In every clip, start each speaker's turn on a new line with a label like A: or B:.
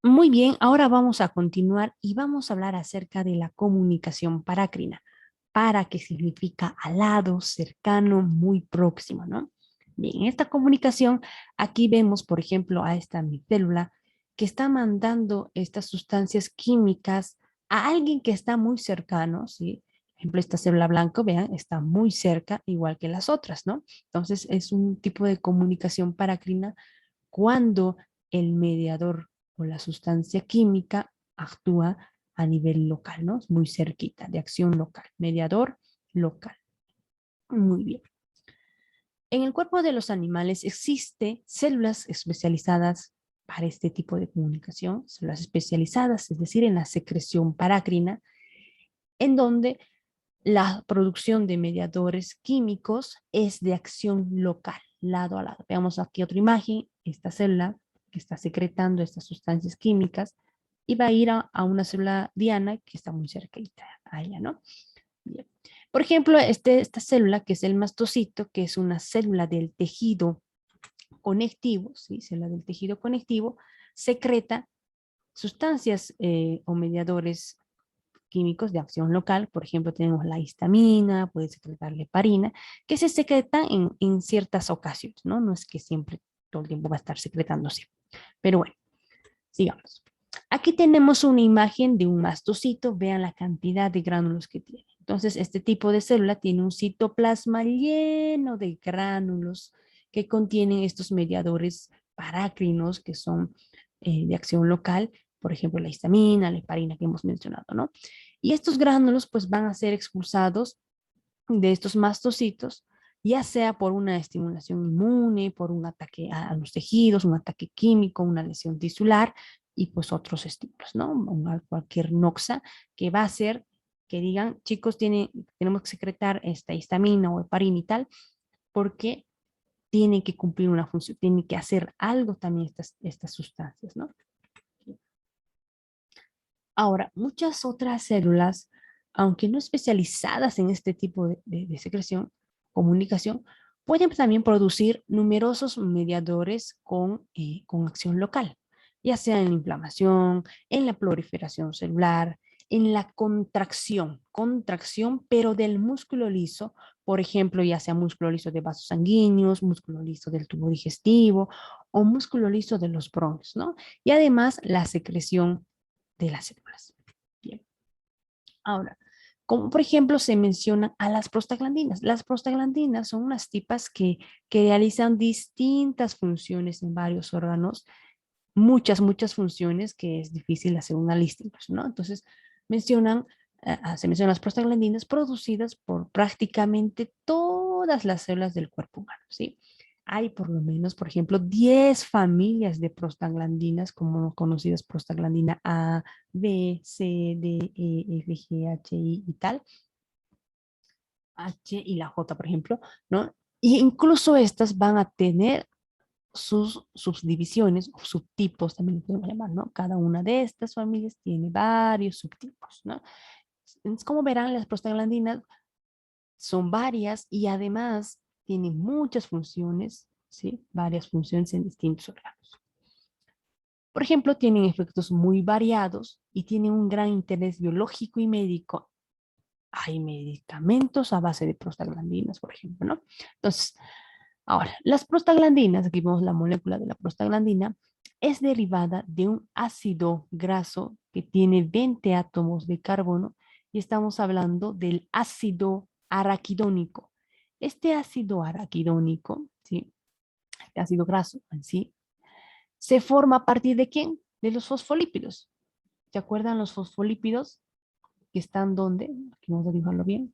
A: Muy bien, ahora vamos a continuar y vamos a hablar acerca de la comunicación parácrina. Para, que significa al lado, cercano, muy próximo, ¿no? Bien, en esta comunicación, aquí vemos, por ejemplo, a esta mi célula que está mandando estas sustancias químicas a alguien que está muy cercano, ¿sí? Por ejemplo, esta célula blanca, vean, está muy cerca, igual que las otras, ¿no? Entonces, es un tipo de comunicación parácrina cuando el mediador o la sustancia química actúa a nivel local, ¿no? Muy cerquita, de acción local, mediador local. Muy bien. En el cuerpo de los animales existe células especializadas para este tipo de comunicación, células especializadas, es decir, en la secreción parácrina, en donde la producción de mediadores químicos es de acción local, lado a lado. Veamos aquí otra imagen, esta célula que está secretando estas sustancias químicas y va a ir a una célula diana que está muy cerquita a ella, ¿no? Bien. Por ejemplo, esta célula que es el mastocito, que es una célula del tejido conectivo, ¿sí? Célula del tejido conectivo, secreta sustancias o mediadores químicos de acción local. Por ejemplo, tenemos la histamina, puede secretar la heparina, que se secreta en ciertas ocasiones, ¿no? No es que siempre, todo el tiempo va a estar secretándose. Pero bueno, sigamos. Aquí tenemos una imagen de un mastocito. Vean la cantidad de gránulos que tiene. Entonces, este tipo de célula tiene un citoplasma lleno de gránulos que contienen estos mediadores parácrinos que son de acción local, por ejemplo, la histamina, la heparina que hemos mencionado, ¿no? Y estos gránulos pues van a ser expulsados de estos mastocitos, ya sea por una estimulación inmune, por un ataque a los tejidos, un ataque químico, una lesión tisular y pues otros estímulos, ¿no? Cualquier noxa que va a hacer que digan, chicos, tenemos que secretar esta histamina o heparina y tal, porque tienen que cumplir una función, tienen que hacer algo también estas sustancias, ¿no? Ahora, muchas otras células, aunque no especializadas en este tipo de secreción, comunicación, pueden también producir numerosos mediadores con acción local, ya sea en la inflamación, en la proliferación celular, en la contracción, pero del músculo liso, por ejemplo, ya sea músculo liso de vasos sanguíneos, músculo liso del tubo digestivo o músculo liso de los bronquios, ¿no? Y además la secreción de las células. Bien. Ahora, como por ejemplo se menciona a las prostaglandinas. Las prostaglandinas son unas tipas que realizan distintas funciones en varios órganos, muchas funciones que es difícil hacer una lista, incluso, ¿no? Entonces, mencionan, se mencionan las prostaglandinas producidas por prácticamente todas las células del cuerpo humano, ¿sí? Hay por lo menos, por ejemplo, 10 familias de prostaglandinas, como conocidas prostaglandina A, B, C, D, E, F, G, H, I y tal. H y la J, por ejemplo, ¿no? Y incluso estas van a tener sus subdivisiones o subtipos, también lo podemos llamar, ¿no? Cada una de estas familias tiene varios subtipos, ¿no? Entonces, como verán, las prostaglandinas son varias y además tienen muchas funciones, ¿sí? Varias funciones en distintos órganos. Por ejemplo, tienen efectos muy variados y tienen un gran interés biológico y médico. Hay medicamentos a base de prostaglandinas, por ejemplo, ¿no? Entonces, ahora, las prostaglandinas, aquí vemos la molécula de la prostaglandina, es derivada de un ácido graso que tiene 20 átomos de carbono y estamos hablando del ácido araquidónico. Este ácido araquidónico, ¿sí? Este ácido graso en sí, se forma a partir de ¿quién? De los fosfolípidos. ¿Se acuerdan los fosfolípidos que están donde? Aquí vamos a dibujarlo bien.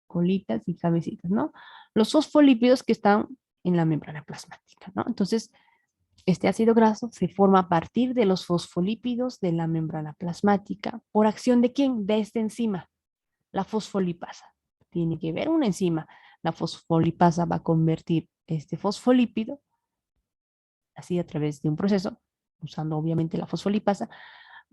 A: Colitas y cabecitas, ¿no? Los fosfolípidos que están en la membrana plasmática, ¿no? Entonces, este ácido graso se forma a partir de los fosfolípidos de la membrana plasmática. ¿Por acción de quién? De esta enzima, la fosfolipasa. Tiene que ver una enzima. La fosfolipasa va a convertir este fosfolípido, así a través de un proceso, usando obviamente la fosfolipasa,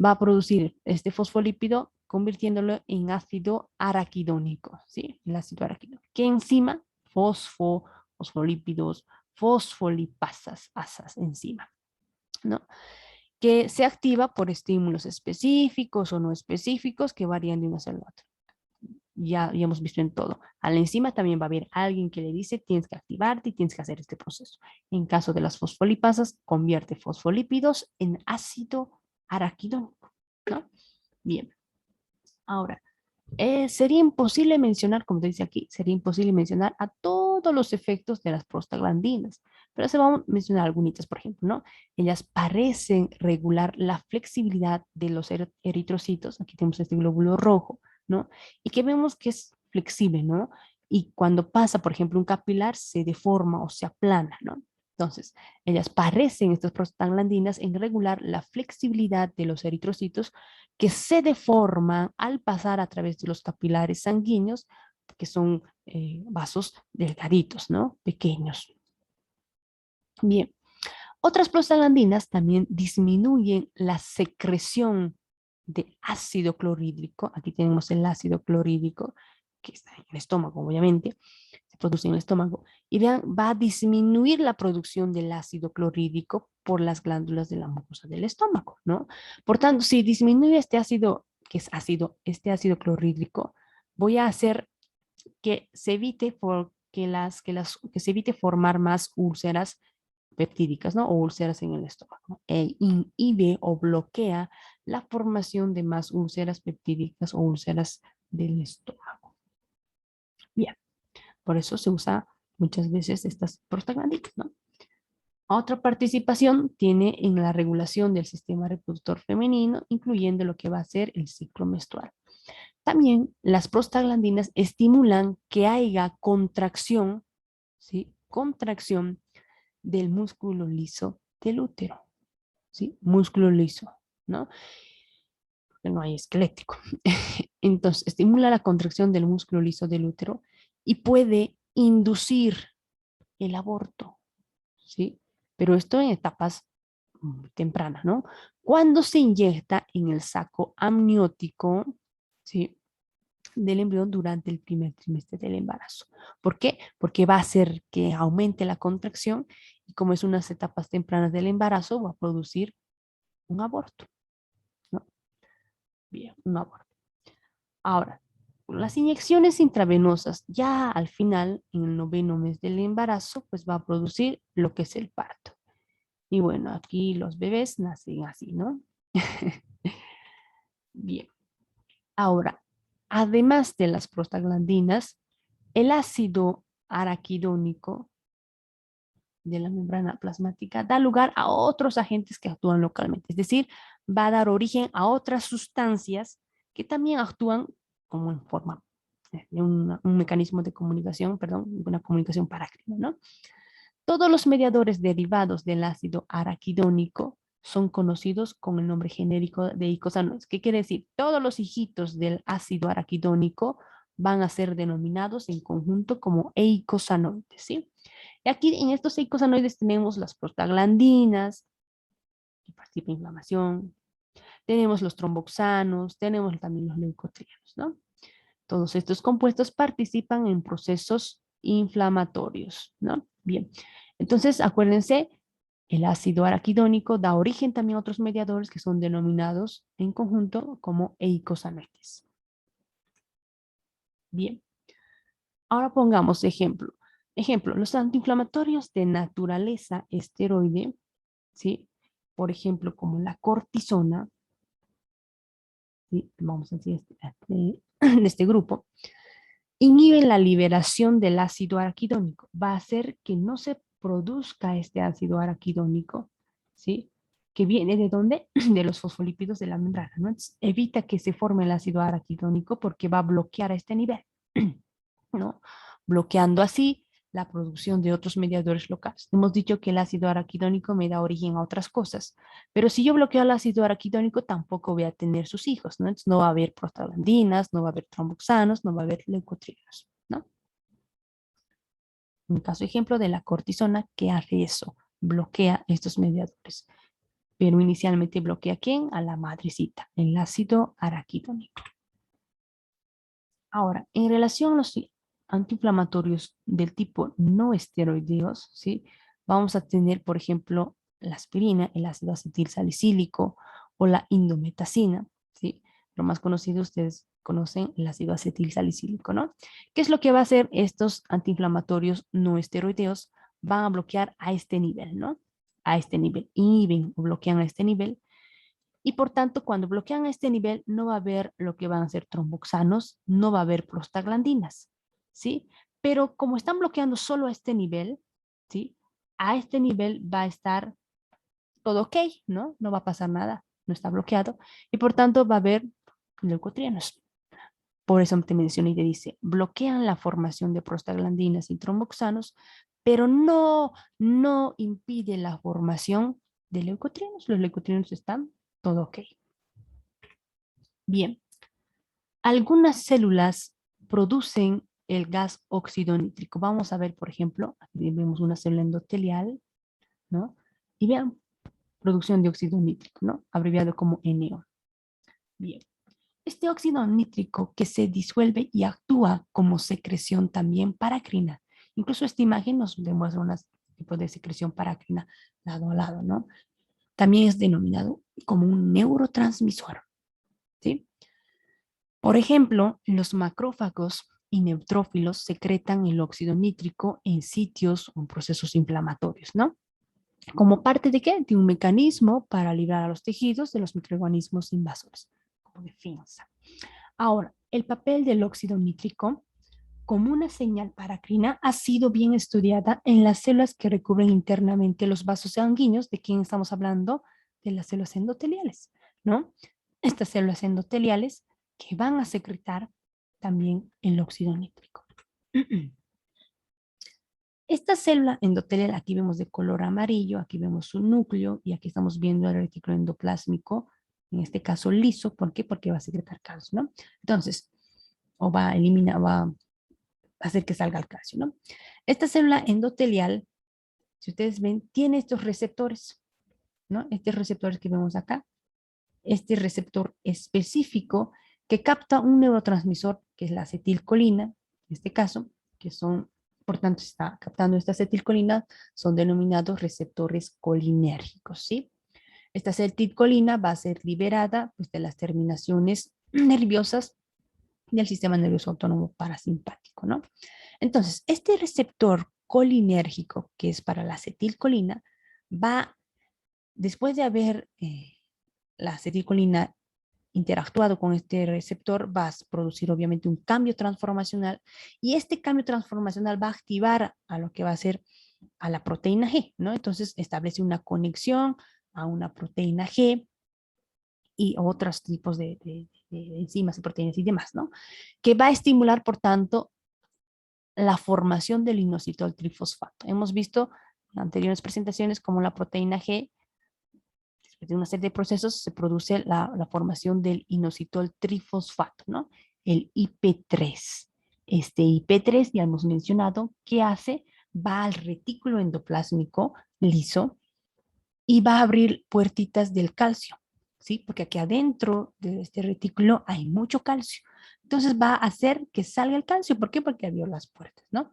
A: va a producir este fosfolípido convirtiéndolo en ácido araquidónico, ¿sí? El ácido araquidónico. ¿Qué enzima? Fosfolípidos, fosfolipasas, asas enzima, ¿no? que se activa por estímulos específicos o no específicos que varían de una célula a otra. Ya hemos visto en todo. A la enzima también va a haber alguien que le dice, tienes que activarte y tienes que hacer este proceso. En caso de las fosfolipasas, convierte fosfolípidos en ácido araquidónico, ¿no? Bien, ahora, sería imposible mencionar, como te dice aquí, sería imposible mencionar a todos los efectos de las prostaglandinas, pero se van a mencionar algunas, por ejemplo, ¿no? Ellas parecen regular la flexibilidad de los eritrocitos, aquí tenemos este glóbulo rojo, ¿no? Y que vemos que es flexible, ¿no? Y cuando pasa, por ejemplo, un capilar, se deforma o se aplana, ¿no? Entonces, ellas parecen, estas prostaglandinas, en regular la flexibilidad de los eritrocitos que se deforman al pasar a través de los capilares sanguíneos, que son vasos delgaditos, ¿no? Pequeños. Bien, otras prostaglandinas también disminuyen la secreción de ácido clorhídrico. Aquí tenemos el ácido clorhídrico, que está en el estómago, obviamente, se produce en el estómago. Y vean, va a disminuir la producción del ácido clorhídrico por las glándulas de la mucosa del estómago, ¿no? Por tanto, si disminuye este ácido, que es ácido, este ácido clorhídrico, voy a hacer que se evite que se evite formar más úlceras peptídicas, ¿no? O úlceras en el estómago. E inhibe o bloquea la formación de más úlceras peptídicas o úlceras del estómago. Bien, por eso se usa muchas veces estas prostaglandinas, ¿no? Otra participación tiene en la regulación del sistema reproductor femenino, incluyendo lo que va a ser el ciclo menstrual. También las prostaglandinas estimulan que haya contracción, ¿sí? Contracción del músculo liso del útero, ¿sí? Músculo liso, ¿no? Porque no hay esquelético. Entonces, estimula la contracción del músculo liso del útero y puede inducir el aborto, ¿sí? Pero esto en etapas muy tempranas, ¿no? Cuando se inyecta en el saco amniótico, ¿sí? Del embrión durante el primer trimestre del embarazo. ¿Por qué? Porque va a hacer que aumente la contracción y como es unas etapas tempranas del embarazo, va a producir un aborto, ¿no? Bien, un aborto. Ahora, las inyecciones intravenosas ya al final, en el noveno mes del embarazo, pues va a producir lo que es el parto. Y bueno, aquí los bebés nacen así, ¿no? Bien. Ahora, además de las prostaglandinas, el ácido araquidónico de la membrana plasmática da lugar a otros agentes que actúan localmente, es decir, va a dar origen a otras sustancias que también actúan como en forma de un mecanismo de comunicación, perdón, una comunicación parácrina, ¿no? Todos los mediadores derivados del ácido araquidónico son conocidos con el nombre genérico de eicosanoides. ¿Qué quiere decir? Todos los hijitos del ácido araquidónico van a ser denominados en conjunto como eicosanoides, ¿sí? Y aquí en estos eicosanoides tenemos las prostaglandinas, que participan en inflamación, tenemos los tromboxanos, tenemos también los leucotrienos, ¿no? Todos estos compuestos participan en procesos inflamatorios, ¿no? Bien, entonces acuérdense, el ácido araquidónico da origen también a otros mediadores que son denominados en conjunto como eicosanoides. Bien, ahora pongamos ejemplo. Ejemplo, los antiinflamatorios de naturaleza esteroide, ¿sí? Por ejemplo, como la cortisona, ¿sí? Vamos a decir de este grupo, inhiben la liberación del ácido araquidónico. Va a hacer que no se produzca este ácido araquidónico, ¿sí? Que viene de dónde? De los fosfolípidos de la membrana, ¿no? Entonces, evita que se forme el ácido araquidónico porque va a bloquear a este nivel, ¿no? Bloqueando así la producción de otros mediadores locales. Hemos dicho que el ácido araquidónico me da origen a otras cosas, pero si yo bloqueo el ácido araquidónico tampoco voy a tener sus hijos, ¿no? Entonces no va a haber prostaglandinas, no va a haber tromboxanos, no va a haber leucotrienos, ¿no? Un caso ejemplo de la cortisona que hace eso, bloquea estos mediadores, pero inicialmente bloquea ¿a quién? A la madrecita, el ácido araquidónico. Ahora, en relación a los antiinflamatorios del tipo no esteroideos, ¿sí? Vamos a tener, por ejemplo, la aspirina, el ácido acetilsalicílico o la indometacina, ¿sí? Lo más conocido, ustedes conocen el ácido acetilsalicílico, ¿no? ¿Qué es lo que va a hacer estos antiinflamatorios no esteroideos? Van a bloquear a este nivel, ¿no? A este nivel, inhiben o bloquean a este nivel. Y por tanto, cuando bloquean a este nivel, no va a haber lo que van a ser tromboxanos, no va a haber prostaglandinas, ¿sí? Pero como están bloqueando solo a este nivel, ¿sí? A este nivel va a estar todo ok, ¿no? No va a pasar nada, no está bloqueado. Y por tanto va a haber leucotrienos. Por eso te mencioné y te dice, bloquean la formación de prostaglandinas y tromboxanos, pero no impide la formación de leucotrienos. Los leucotrienos están todo ok. Bien, algunas células producen el gas óxido nítrico. Vamos a ver, por ejemplo, aquí vemos una célula endotelial, ¿no? Y vean, producción de óxido nítrico, ¿no? Abreviado como NO. Bien. Este óxido nítrico que se disuelve y actúa como secreción también paracrina. Incluso esta imagen nos demuestra un tipo de secreción paracrina lado a lado, ¿no? También es denominado como un neurotransmisor, ¿sí? Por ejemplo, los macrófagos y neutrófilos secretan el óxido nítrico en sitios o en procesos inflamatorios, ¿no? ¿Como parte de qué? De un mecanismo para librar a los tejidos de los microorganismos invasores, como defensa. Ahora, el papel del óxido nítrico como una señal paracrina ha sido bien estudiada en las células que recubren internamente los vasos sanguíneos. ¿De quién estamos hablando? De las células endoteliales, ¿no? Estas células endoteliales que van a secretar también el óxido nítrico. Esta célula endotelial, aquí vemos de color amarillo, aquí vemos su núcleo y aquí estamos viendo el retículo endoplásmico, en este caso liso. ¿Por qué? Porque va a secretar calcio, ¿no? Entonces, o va a eliminar, va a hacer que salga el calcio, ¿no? Esta célula endotelial, si ustedes ven, tiene estos receptores, ¿no? Estos receptores que vemos acá, este receptor específico que capta un neurotransmisor que es la acetilcolina, en este caso, que son, por tanto, está captando esta acetilcolina, son denominados receptores colinérgicos, ¿sí? Esta acetilcolina va a ser liberada pues, de las terminaciones nerviosas del sistema nervioso autónomo parasimpático, ¿no? Entonces, este receptor colinérgico, que es para la acetilcolina, va, después de haber la acetilcolina interactuado con este receptor, va a producir obviamente un cambio transformacional y este cambio transformacional va a activar a lo que va a ser a la proteína G, ¿no? Entonces establece una conexión a una proteína G y otros tipos de enzimas y proteínas y demás, ¿no? Que va a estimular, por tanto, la formación del inositol trifosfato. Hemos visto en anteriores presentaciones como la proteína G, después de una serie de procesos, se produce la formación del inositol trifosfato, ¿no? El IP3. Este IP3, ya hemos mencionado, ¿qué hace? Va al retículo endoplásmico liso y va a abrir puertitas del calcio, ¿sí? Porque aquí adentro de este retículo hay mucho calcio. Entonces va a hacer que salga el calcio. ¿Por qué? Porque abrió las puertas, ¿no?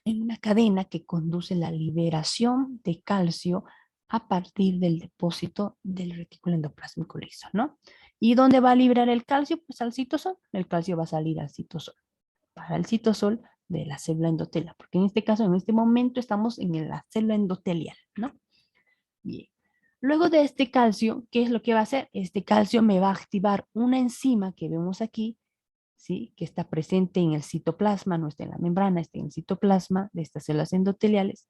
A: En una cadena que conduce la liberación de calcio a partir del depósito del retículo endoplásmico liso, ¿no? ¿Y dónde va a liberar el calcio? Pues al citosol. El calcio va a salir al citosol, para el citosol de la célula endotelial, porque en este caso, en este momento, estamos en la célula endotelial, ¿no? Bien. Luego de este calcio, ¿qué es lo que va a hacer? Este calcio me va a activar una enzima que vemos aquí, ¿sí? Que está presente en el citoplasma, no está en la membrana, está en el citoplasma de estas células endoteliales,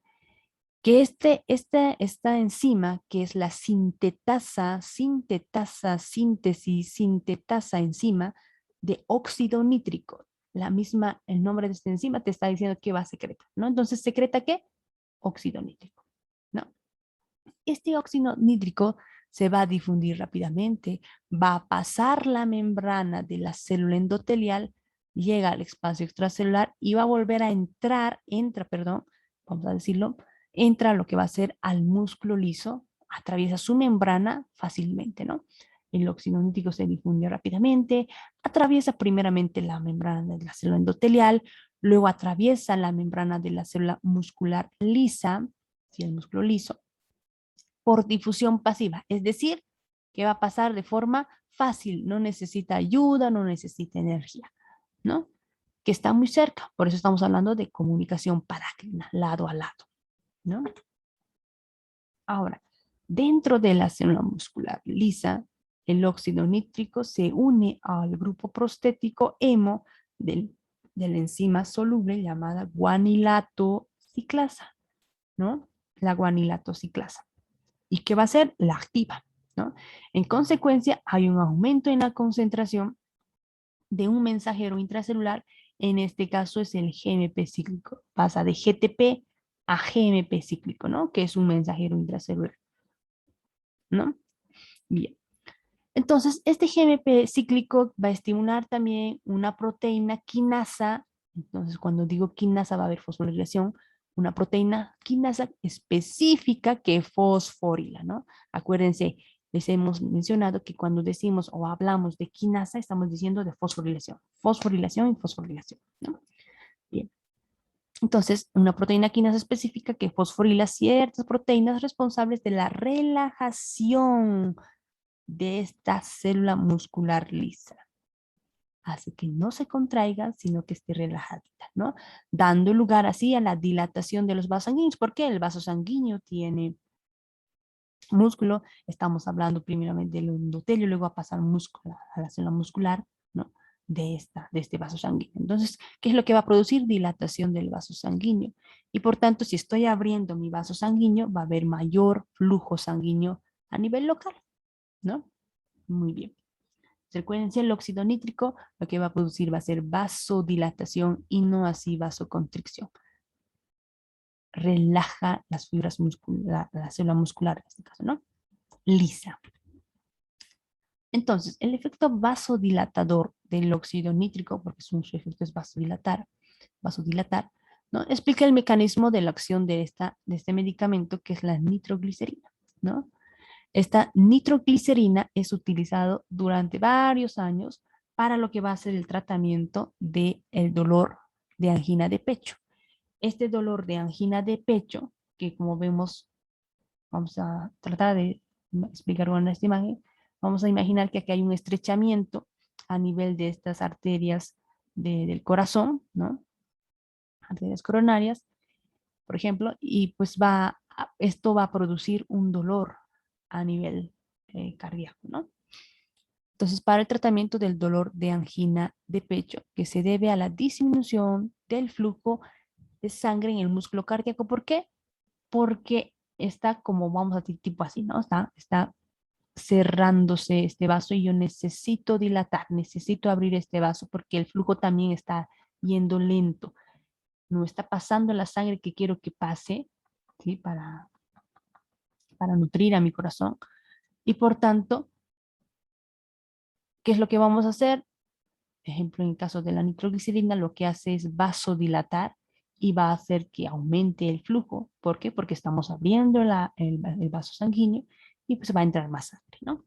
A: que esta enzima, que es la sintetasa enzima de óxido nítrico, la misma, el nombre de esta enzima te está diciendo que va a secretar, ¿no? Entonces, ¿secreta qué? Óxido nítrico, ¿no? Este óxido nítrico se va a difundir rápidamente, va a pasar la membrana de la célula endotelial, llega al espacio extracelular y va a volver a vamos a decirlo, entra a lo que va a ser al músculo liso, atraviesa su membrana fácilmente, ¿no? El óxido nítrico se difunde rápidamente, atraviesa primeramente la membrana de la célula endotelial, luego atraviesa la membrana de la célula muscular lisa, ¿sí? El músculo liso, por difusión pasiva, es decir, que va a pasar de forma fácil, no necesita ayuda, no necesita energía, ¿no? Que está muy cerca, por eso estamos hablando de comunicación parácrina, lado a lado, ¿no? Ahora, dentro de la célula muscular lisa, el óxido nítrico se une al grupo prostético hemo de la enzima soluble llamada guanilato ciclasa, ¿no? La guanilato ciclasa. ¿Y qué va a hacer? La activa, ¿no? En consecuencia, hay un aumento en la concentración de un mensajero intracelular, en este caso es el GMP cíclico, pasa de GTP a GMP cíclico, ¿no? Que es un mensajero intracelular, ¿no? Bien. Entonces, este GMP cíclico va a estimular también una proteína quinasa. Entonces, cuando digo quinasa va a haber fosforilación, una proteína quinasa específica que fosforila, ¿no? Acuérdense, les hemos mencionado que cuando decimos o hablamos de quinasa, estamos diciendo de fosforilación y fosforilación, ¿no? Bien. Entonces, una proteína quinasa específica que fosforila ciertas proteínas responsables de la relajación de esta célula muscular lisa. Hace que no se contraiga, sino que esté relajadita, ¿no? Dando lugar así a la dilatación de los vasos sanguíneos, porque el vaso sanguíneo tiene músculo, estamos hablando primeramente del endotelio, luego va a pasar músculo, a la célula muscular, ¿no? De este vaso sanguíneo. Entonces, ¿qué es lo que va a producir? Dilatación del vaso sanguíneo. Y por tanto, si estoy abriendo mi vaso sanguíneo, va a haber mayor flujo sanguíneo a nivel local, ¿no? Muy bien. Recuerden, el óxido nítrico lo que va a producir va a ser vasodilatación y no así vasoconstricción. Relaja las fibras musculares, la célula muscular en este caso, ¿no? Lisa. Entonces, el efecto vasodilatador del óxido nítrico, porque su efecto es vasodilatar, ¿no? Explica el mecanismo de la acción de este medicamento que es la nitroglicerina, ¿no? Esta nitroglicerina es utilizado durante varios años para lo que va a ser el tratamiento del dolor de angina de pecho. Este dolor de angina de pecho, que como vemos, vamos a tratar de explicar con esta imagen, vamos a imaginar que aquí hay un estrechamiento a nivel de estas arterias del corazón, ¿no? Arterias coronarias, por ejemplo, y pues esto va a producir un dolor a nivel cardíaco, ¿no? Entonces, para el tratamiento del dolor de angina de pecho, que se debe a la disminución del flujo de sangre en el músculo cardíaco. ¿Por qué? Porque está como, vamos a decir, tipo así, ¿no? Está cerrándose este vaso y yo necesito dilatar, necesito abrir este vaso porque el flujo también está yendo lento. No está pasando la sangre que quiero que pase, ¿sí? Para nutrir a mi corazón. Y por tanto, ¿qué es lo que vamos a hacer? Ejemplo, en el caso de la nitroglicerina, lo que hace es vasodilatar y va a hacer que aumente el flujo. ¿Por qué? Porque estamos abriendo el vaso sanguíneo y pues va a entrar más sangre, ¿no?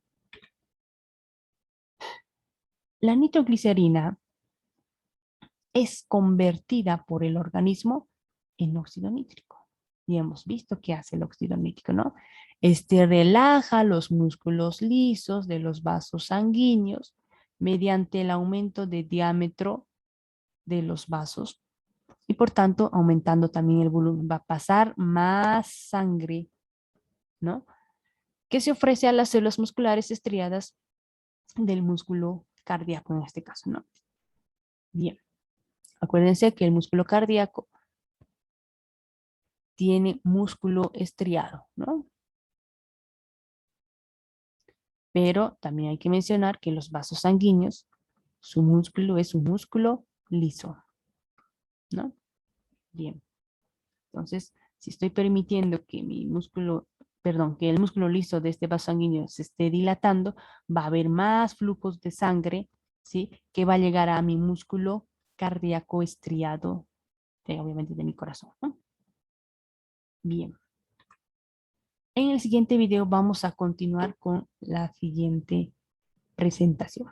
A: La nitroglicerina es convertida por el organismo en óxido nítrico. Y hemos visto qué hace el óxido nítrico, ¿no? Este relaja los músculos lisos de los vasos sanguíneos mediante el aumento de diámetro de los vasos y por tanto aumentando también el volumen. Va a pasar más sangre, ¿no? Que se ofrece a las células musculares estriadas del músculo cardíaco en este caso, ¿no? Bien, acuérdense que el músculo cardíaco tiene músculo estriado, ¿no? Pero también hay que mencionar que los vasos sanguíneos, su músculo es un músculo liso, ¿no? Bien. Entonces, si estoy permitiendo que que el músculo liso de este vaso sanguíneo se esté dilatando, va a haber más flujos de sangre, ¿sí? Que va a llegar a mi músculo cardíaco estriado, obviamente de mi corazón, ¿no? Bien. En el siguiente video vamos a continuar con la siguiente presentación.